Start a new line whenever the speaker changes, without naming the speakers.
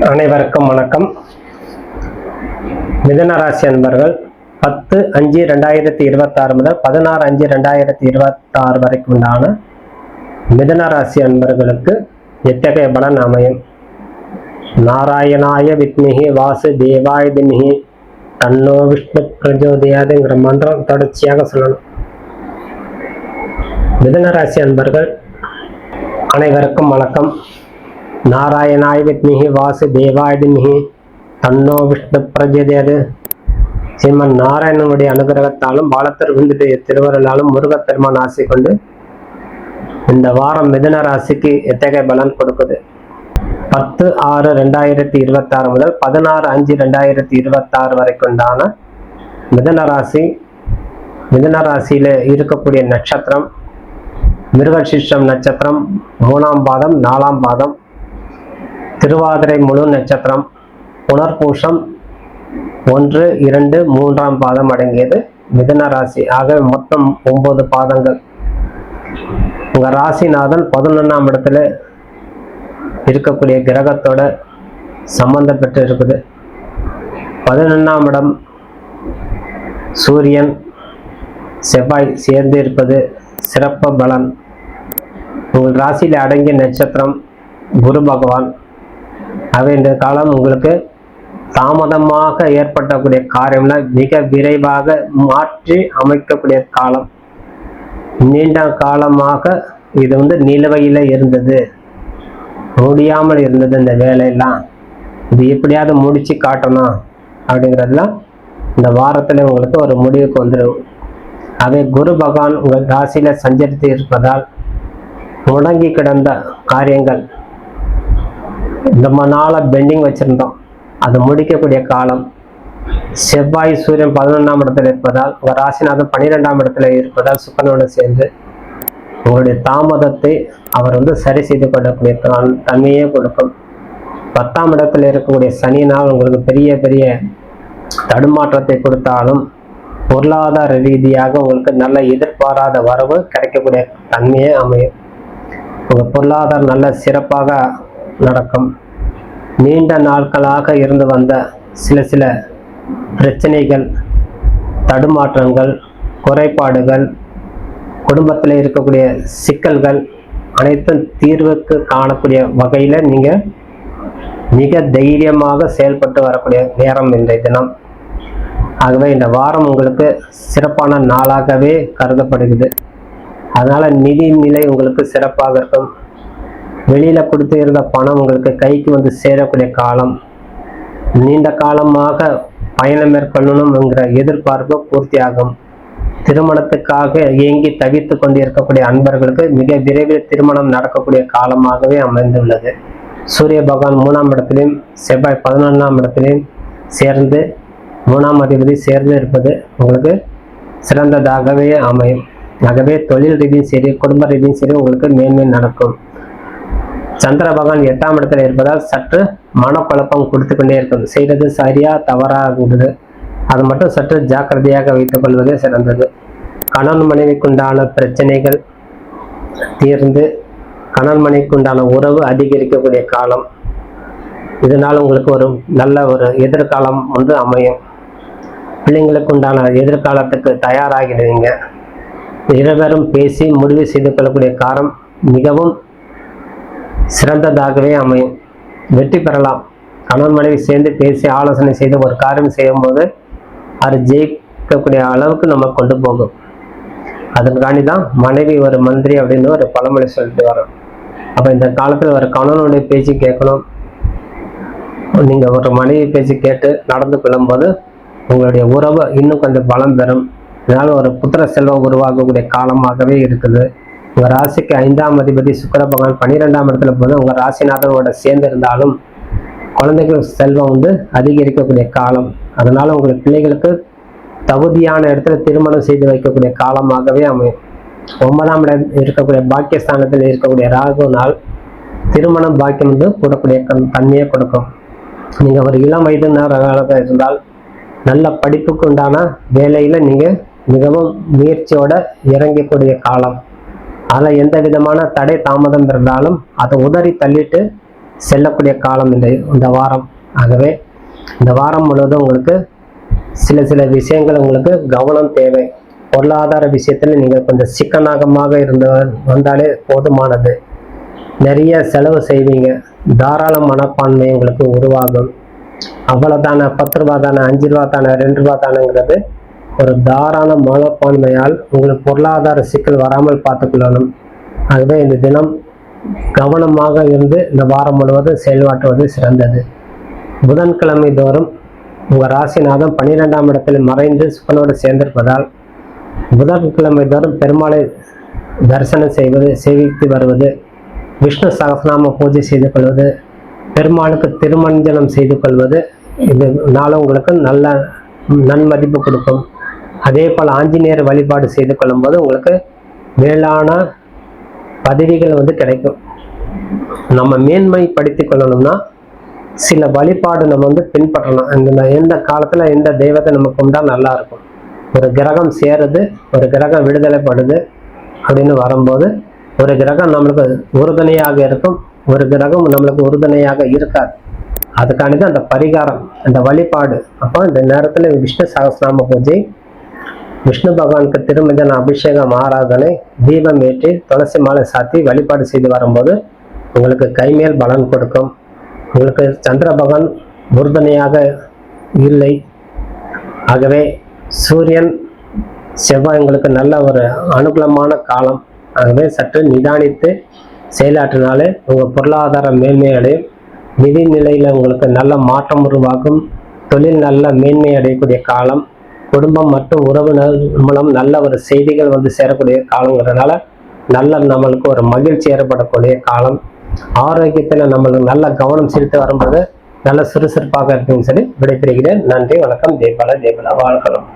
அனைவருக்கும் வணக்கம். மிதுன ராசி அன்பர்கள் 10/5/2026 முதல் 16/5/2026 வரைக்கும் உண்டான மிதுன ராசி அன்பர்களுக்கு எத்தகைய பலன் அமையும்? நாராயணாய வித்மிஹி வாசுதேவாய தீமஹி தன்னோ விஷ்ணு பிரச்சோதயாத்ங்கிற மந்திரம் தொடர்ச்சியாக சொல்லணும். மிதுன ராசி அன்பர்கள் அனைவருக்கும் வணக்கம். நாராயணாய வித்மிஹி வாசுதேவாய தீமஹி தன்னோ விஷ்ணு பிரச்சோதயாத். ஸ்ரீமன் நாராயணனுடைய அனுகிரகத்தாலும் பாலத்தர் விந்துடைய திருவருளாலும் முருகப்பெருமான் ஆசை கொண்டு இந்த வாரம் மிதுன ராசிக்கு எத்தகைய பலன் கொடுக்குது? 10/6/2026 முதல் 16/5/2026 வரைக்கும் உண்டான மிதுன ராசி. மிதுன ராசியில இருக்கக்கூடிய நட்சத்திரம் மிருகசீர்ஷம் நட்சத்திரம் 3ஆம் பாதம் 4ஆம் பாதம், திருவாதிரை முழு நட்சத்திரம், புனர்பூஷம் 1, 2, 3ஆம் பாதம் அடங்கியது மிதுன ராசி. ஆக மொத்தம் 9 பாதங்கள். உங்க ராசிநாதன் 11ஆம் இடத்துல இருக்கக்கூடிய கிரகத்தோட சம்பந்தப்பட்டு இருக்குது. 11ஆம் இடம் சூரியன் செவ்வாய் சேர்ந்து இருப்பது சிறப்பு பலன். உங்கள் ராசியில அடங்கிய நட்சத்திரம் குரு பகவான். ஆக இந்த காலம் உங்களுக்கு தாமதமாக ஏற்படக்கூடிய காரியம்ல மிக விரைவாக மாற்றி அமைக்கக்கூடிய காலம். நீண்ட காலமாக இது நிலுவையில இருந்தது, முடியாமல் இருந்தது. இந்த வேலையெல்லாம் இது எப்படியாவது முடிச்சு காட்டணும் அப்படிங்கிறதுலாம் இந்த வாரத்துல உங்களுக்கு ஒரு முடிவுக்கு வந்துடும். அதே குரு பகவான் உங்கள் ராசியில சஞ்சரித்து இருப்பதால் முடங்கி கிடந்த காரியங்கள் ரொம்ப நாளா பெண்டிங் வச்சிருந்தோம், அது முடிக்கக்கூடிய காலம். செவ்வாய் சூரியன் 11ஆம் இடத்துல இருப்பதால் உங்கள் ராசிநாதன் 12ஆம் இடத்துல இருப்பதால் சுக்கரனோடு சேர்ந்து உங்களுடைய தாமதத்தை அவர் சரி செய்து கொள்ளக்கூடிய தன்மையே கொடுக்கும். 10ஆம் இடத்துல இருக்கக்கூடிய சனியினால் உங்களுக்கு பெரிய பெரிய தடுமாற்றத்தை கொடுத்தாலும் பொருளாதார ரீதியாக உங்களுக்கு நல்ல எதிர்பாராத வரவு கிடைக்கக்கூடிய தன்மையே அமையும். உங்கள் பொருளாதாரம் நல்ல சிறப்பாக நடக்கும். நீண்ட நாட்களாக இருந்து வந்த சில பிரச்சனைகள், தடுமாற்றங்கள், குறைபாடுகள், குடும்பத்தில் இருக்கக்கூடிய சிக்கல்கள் அனைத்தும் தீர்வுக்கு காணக்கூடிய வகையில் நீங்கள் மிக தைரியமாக செயல்பட்டு வரக்கூடிய நேரம் இன்றைய தினம். ஆகவே இந்த வாரம் உங்களுக்கு சிறப்பான நாளாகவே கருதப்படுகிறது. அதனால நிதி நிலை உங்களுக்கு சிறப்பாக இருக்கும். வெளியில கொடுத்து இருந்த பணம் உங்களுக்கு கைக்கு சேரக்கூடிய காலம். நீண்ட காலமாக பயணம் மேற்கொள்ளணும்ங்கிற எதிர்பார்ப்பு பூர்த்தியாகும். திருமணத்துக்காக ஏங்கி தவித்து கொண்டு இருக்கக்கூடிய அன்பர்களுக்கு மிக விரைவில் திருமணம் நடக்கக்கூடிய காலமாகவே அமைந்துள்ளது. சூரிய பகவான் 3ஆம் இடத்திலையும் செவ்வாய் 11ஆம் இடத்திலையும் சேர்ந்து 3ஆம் அதிபதி சேர்ந்து இருப்பது உங்களுக்கு சிறந்ததாகவே அமையும். ஆகவே தொழில் ரீதியும் சரி, குடும்ப ரீதியும் சரி உங்களுக்கு மேன்மை நடக்கும். சந்திர பகவான் 8ஆம் இடத்துல இருப்பதால் சற்று மனக்குழப்பம் கொடுத்து கொண்டே இருக்கும். செய்வது சரியா தவறாகுது, அது மட்டும் சற்று ஜாக்கிரதையாக வைத்துக் கொள்வதே சிறந்தது. கணவன் மனைவிக்குண்டான பிரச்சனைகள் தீர்ந்து கணவன் மனைவிக்குண்டான உறவு அதிகரிக்கக்கூடிய காலம். இதனால் உங்களுக்கு ஒரு நல்ல ஒரு எதிர்காலம் அமையும். பிள்ளைங்களுக்கு உண்டான எதிர்காலத்துக்கு தயாராகிடுவீங்க. இருவரும் பேசி முடிவு செய்து கொள்ளக்கூடிய காலம் மிகவும் சிறந்ததாகவே அமையும். வெற்றி பெறலாம். கணவன் மனைவி சேர்ந்து பேசி ஆலோசனை செய்து ஒரு காரியம் செய்யும்போது அது ஜெயிக்கக்கூடிய அளவுக்கு நம்ம கொண்டு போகும். அதற்காண்டி தான் மனைவி ஒரு மந்திரி அப்படின்னு ஒரு பழமொழி சொல்லிட்டு வரோம். அப்போ இந்த காலத்தில் ஒரு கணவனுடைய பேச்சு கேட்கணும். நீங்கள் ஒரு மனைவி பேச்சு கேட்டு நடந்து கொள்ளும்போது உங்களுடைய உறவு இன்னும் கொஞ்சம் பலம் பெறும். இதனால் ஒரு புத்திர செல்வம் உருவாகக்கூடிய காலமாகவே இருக்குது. உங்கள் ராசிக்கு 5ஆம் அதிபதி சுக்கிர பகவான் 12ஆம் இடத்துல போது உங்கள் ராசிநாதனோட சேர்ந்து இருந்தாலும் குழந்தைகள் செல்வம் அதிகரிக்கக்கூடிய காலம். அதனால உங்கள் பிள்ளைகளுக்கு தகுதியான இடத்துல திருமணம் செய்து வைக்கக்கூடிய காலமாகவே அமையும். 9ஆம் இடம் இருக்கக்கூடிய பாக்கியஸ்தானத்தில் இருக்கக்கூடிய ராகுனால் திருமணம் பாக்கியம் கூடக்கூடிய தன்மையை கொடுக்கும். நீங்கள் ஒரு இளம் வயதுனராக இருந்தால் நல்ல படிப்புக்கு உண்டான வேலையில நீங்க மிகவும் முயற்சியோட இறங்கக்கூடிய காலம். அதில் எந்த விதமான தடை தாமதம் இருந்தாலும் அதை உதறி தள்ளிட்டு செல்லக்கூடிய காலம் இந்த வாரம். ஆகவே இந்த வாரம் முழுவதும் உங்களுக்கு சில விஷயங்கள் உங்களுக்கு கவனம் தேவை. பொருளாதார விஷயத்தில் நீங்கள் கொஞ்சம் சிக்கனமாக வந்தாலே போதுமானது. நிறைய செலவு செய்வீங்க, தாராள மனப்பான்மை உங்களுக்கு உருவாகும். அவ்வளோதானே, 10 ரூபா தானே, 5 ரூபா தானே, 2 ரூபா தானேங்கிறது ஒரு தாராள மனப்பான்மையால் உங்களுக்கு பொருளாதார சிக்கல் வராமல் பார்த்துக்கொள்ளணும். ஆகவே இந்த தினம் கவனமாக இருந்து இந்த வாரம் முழுவதும் செயல்பாட்டுவது சிறந்தது. புதன்கிழமை தோறும் உங்கள் ராசிநாதம் 12ஆம் இடத்தில் மறைந்து சுக்கனோடு சேர்ந்திருப்பதால் புதன்கிழமை தோறும் பெருமாளை தரிசனம் செய்வது, சேவித்து வருவது, விஷ்ணு சகஸ்ரநாம பூஜை செய்து கொள்வது, பெருமாளுக்கு திருமஞ்சனம் செய்து கொள்வது, இது நாளும் உங்களுக்கு நல்ல நன்மதிப்பு கொடுக்கும். அதே போல் ஆஞ்சநேயர் வழிபாடு செய்து கொள்ளும்போது உங்களுக்கு மேலான பதவிகள் கிடைக்கும். நம்ம மேன்மைப்படுத்தி கொள்ளணும்னா சில வழிபாடு நம்ம பின்பற்றணும். எந்த காலத்தில் எந்த தெய்வத்தை நம்ம கும்பிட்டா நல்லா இருக்கும். ஒரு கிரகம் சேருது, ஒரு கிரகம் விடுதலைப்படுது அப்படின்னு வரும்போது ஒரு கிரகம் நம்மளுக்கு உறுதுணையாக இருக்கும், ஒரு கிரகம் நம்மளுக்கு உறுதுணையாக இருக்காது. அதுக்கானது அந்த பரிகாரம், அந்த வழிபாடு. அப்போ இந்த நேரத்தில் விஷ்ணு சகஸ்ரநாம பூஜை, விஷ்ணு பகவானுக்கு திருமஞ்சன அபிஷேகம், ஆராதனை, தீபம் ஏற்றி துளசி மாலை சாத்தி வழிபாடு செய்து வரும்போது உங்களுக்கு கைமேல் பலன் கொடுக்கும். உங்களுக்கு சந்திர பகவான் உறுதுணையாக இல்லை. ஆகவே சூரியன் செவ்வாய் உங்களுக்கு நல்ல ஒரு அனுகூலமான காலம். ஆகவே சற்று நிதானித்து செயலாற்றினாலே உங்கள் பொருளாதார மேன்மை அடையும். நிதி நிலையில் உங்களுக்கு நல்ல மாற்றம் உருவாகும். தொழில் நல்ல மேன்மை அடையக்கூடிய காலம். குடும்பம் மற்றும் உறவினர் மூலம் நல்ல ஒரு செய்திகள் சேரக்கூடிய காலங்கிறதுனால நல்ல நம்மளுக்கு ஒரு மகிழ்ச்சி ஏற்படக்கூடிய காலம். ஆரோக்கியத்தில் நம்மளுக்கு நல்ல கவனம் செலுத்தி வரும்போது நல்ல சுறுசுறுப்பாக இருக்குன்னு சொல்லி விடைபெறுகிறேன். நன்றி, வணக்கம். ஜெயபாலா வாழ்க்கணும்.